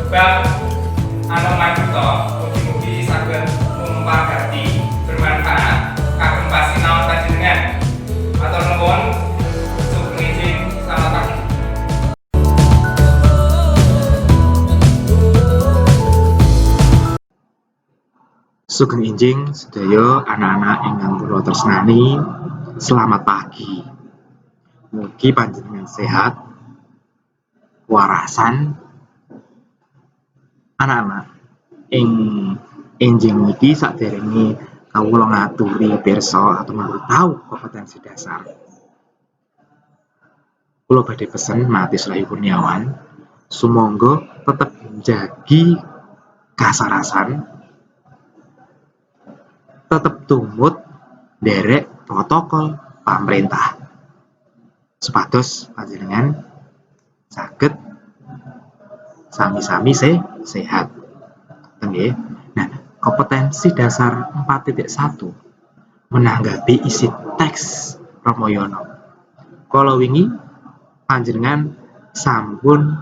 Bab Anoman Duto mugi-mugi saged mumpagati bermanfaat kagem pasinaon panjenengan. Matur nuwun. Sugeng izin, selamat pagi. Sugeng Injing sedaya anak-anak ingkang kula tresnani, selamat pagi. Mugi panjenengan sehat, warasan. Anak-anak ing enjing niki saderenge kawula ngaturi pirsa atau tahu kompetensi dasar. Kula badhe pesen Mati Slayu Kurniawan, sumangga tetep njagi kasarasan, tetep tumut nderek protokol pamerintah supados panjenengan saged sami-sami sehat. Nggih. Nah, kompetensi dasar 4.1 menanggapi isi teks Ramayana. Kala wingi panjenengan sampun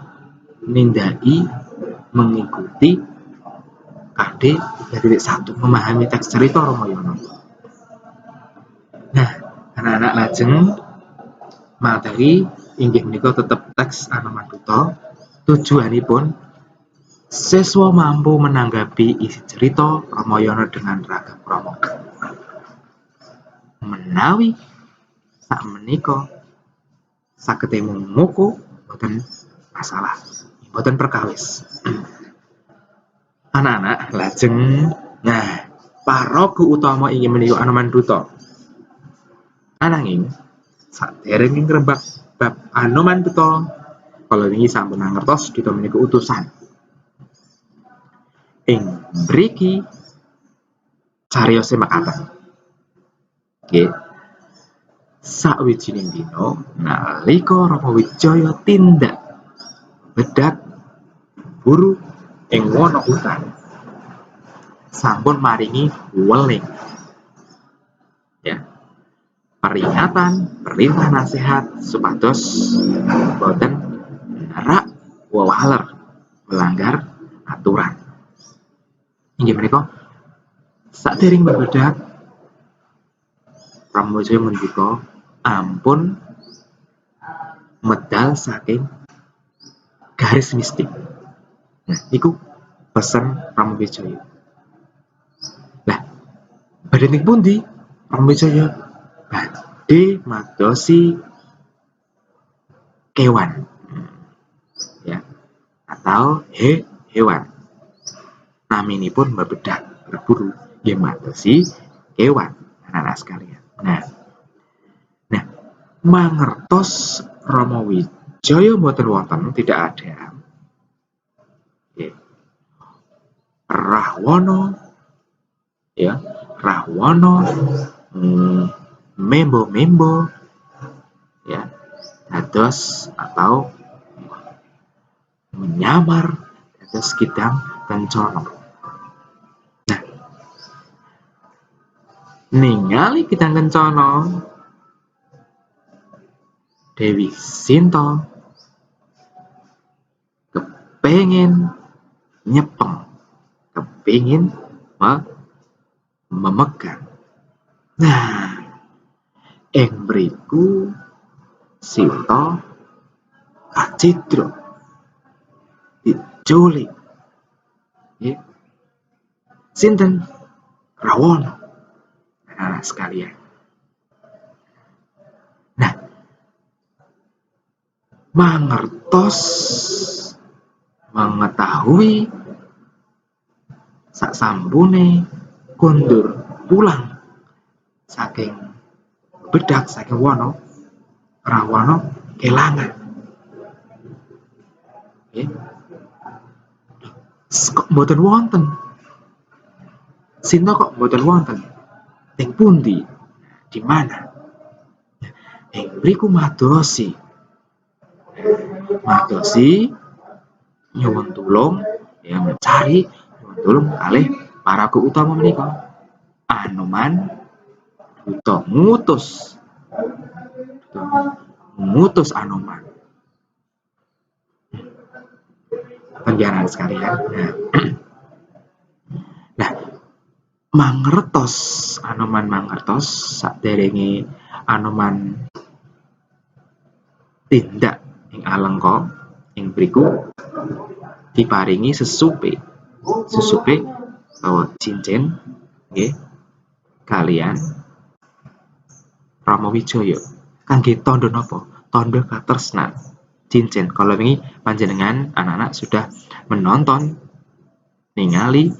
nindaki mengikuti KD 3.1 memahami teks cerita Ramayana. Nah, anak-anak lajeng materi inggih menika tetep teks Anoman Duto. Tujuanipun siswa mampu menanggapi isi cerita Ramayana dengan ragam krama. Menawi sakmenika saged muku boten masalah, boten perkawis. Anak-anak lajeng paraga utama inggih menika Anoman Duto. Ananging saderenge ngrembak bab Anoman Duto, kala wingi sampun ngertos Duto menika utusan. Ing mriki cariyose mekaten. Nggih. Sawijining dina nalika Rama Wijaya tindak bedak buru ing wana hutan, sampun maringi weling. Ya. Peringatan, perintah nasihat supados boten nerak wawaler melanggar aturan. Inggih menika sadèrèng bebedak Rama Wijaya mendika ampun medal saking garis mistik. Nah, iku pesen Rama Wijaya. Lah, badhe ning pundi Rama Wijaya? Badhe madosi kewan. Ya, atau hewan. Naminipun bebedak berburu nggih madosi kewan, anak-anak sekalian. Nah, mangertos Rama Wijaya mboten wonten, tidak ada. Rahwana, ya, Rahwana membo-membo, ya, dados atau menyamar dados Kidang Kencana. Nah, ningali Kidang Kencana, Dewi Sinta kepengin nyepeng, kepengin memegang. Nah, ing mriku Sinta kacidra diculik. Nggih. Sinten? Rawana. Anak sekalian. Nah, mangertos mengetahui sasampune kondur pulang saking bedak saking wana, Rahwana kelangan. Kok mboten wonten? Sinta kok mboten wonten? Ing pundi? Di mana? Ing mriku madosi nyuwun tulung, ya, mencari nyuwun tulung kalih paraga utama menika. Anoman Duto ngutus Anoman. Anak sekalian. Nah, mangertos Anoman mangertos saderenge Anoman tindak ing alengka ing mriku diparingi sesupe utawa cincin nggih kalian Rama Wijaya kangge tandha napa? Tandha katresnan. Cincin. Kalau ini panjenengan anak-anak sudah menonton ningali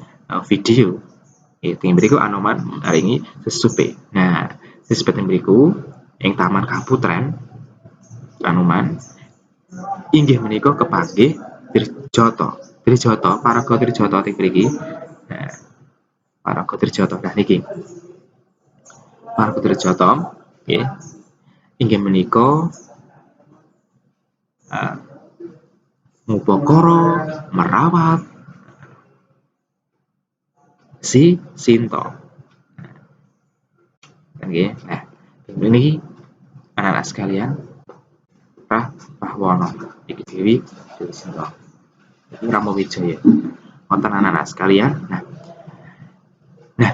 video yang berikut Anoman maringi sesupe. Nah, sesupe yang berikut yang Taman Kaputren Anoman inggih menika kepanggih Trijata. Paraga Trijata teng mriki. Nah, paraga Trijata nah niki. Paraga Trijata nggih inggih menika ngupakara merawat si Sinta. Nggih. Nah, ini anak-anak sekalian Rahwana iki Dewi Sinta. Iki Rama Wijaya. Wonten anak-anak sekalian. Nah,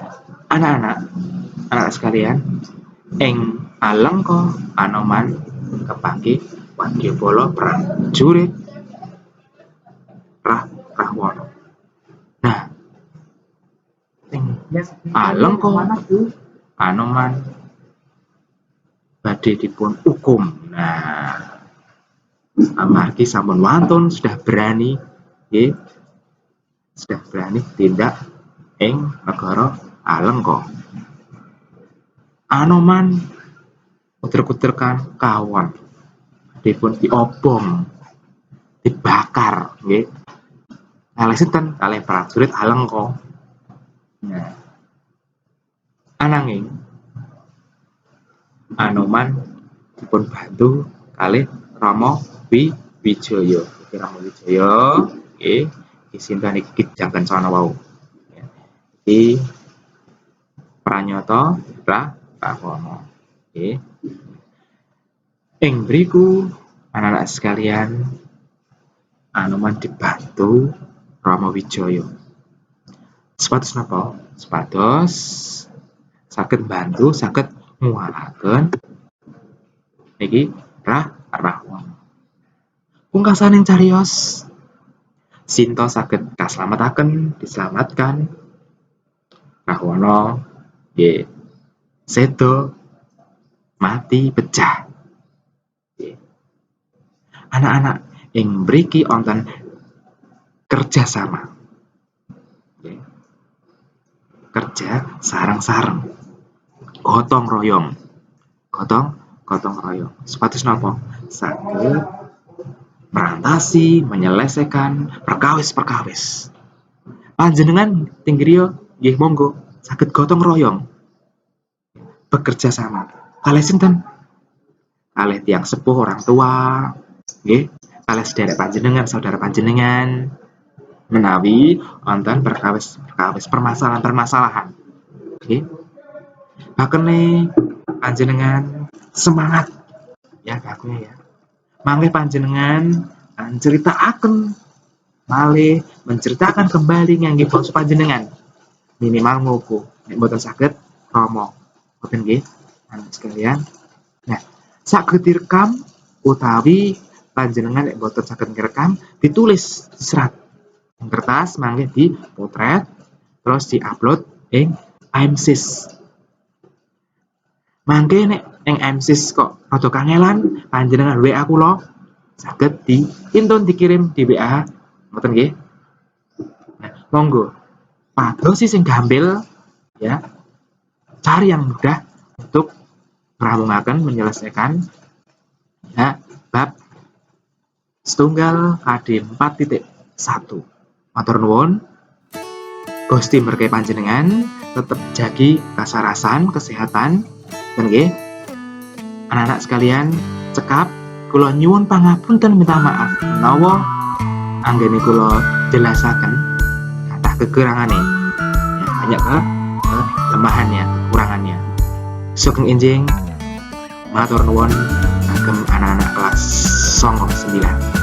anak-anak sekalian ing alengka Anoman kepanggih wadyabala prajurit Rahwana. Nah, ing alengka Anoman badhe dipun hukum. Nah, amargi sampun wantun sudah berani tindak ing negara alengka. Anoman kuter-kuterkan kawan dipun diobong dibakar nggih kalih sinten kalih prajurit alengka. Nah, ananging Anoman dipun bantu kalih Rama Wijaya. Rama Wijaya nggih isinten iki jangan sono wau. Iki pranyata Rahwana. Nggih. Ing mriku anak-anak sekalian Anoman dibantu Rama Wijaya. Supados napa? Supados saged bantu saged nguwalaken niki Rahwana. Pungkasaning cariyos Sinta saged diselamatkan Rahwana nggih sedo mati pecah. Anak-anak ing mriki wonten kerjasama. Kerja sareng-sareng. Gotong royong. Supados napa? Saged merantasi, menyelesaikan perkawis-perkawis. Panjenengan teng griya nggih monggo saged gotong royong. Bekerja sama. Kalih sinten? Kalih tiyang sepuh orang tua, nggih, kalih sedherek panjenengan, saudara panjenengan menawi wonten perkawis permasalahan. Nggih. Bakene panjenengan semangat ya kagunge ya. Mangke panjenengan menceritakan kembali ngangge basa panjenengan. Minimal ngopo nek mboten saged rama. Boten nggih, anak sekalian. Nah, saged direkam utawi panjenengan nek boten saged ngerekam ditulis serat kertas mangke dipotret terus diupload ing IMSIS. Mangke nek ing IMSIS kok rada kangelan panjenengan WA kula saged dikirim di WA ngoten nggih. Nah, monggo padosi sing gampil ya. Cari yang mudah untuk menyelesaikan ya, bab setunggal KD 4.1. Matur nuwun. Gusti berkahi panjenengan tetap jagi kasarasan kesehatan dan nggih anak-anak sekalian cekap kula nyuwun pangapunten minta maaf menawa anggene kula jelasaken kathah kekurangane ya, banyak kelemahannya kekurangannya. Sugeng enjing matur nuwun kagem anak-anak kelas 9.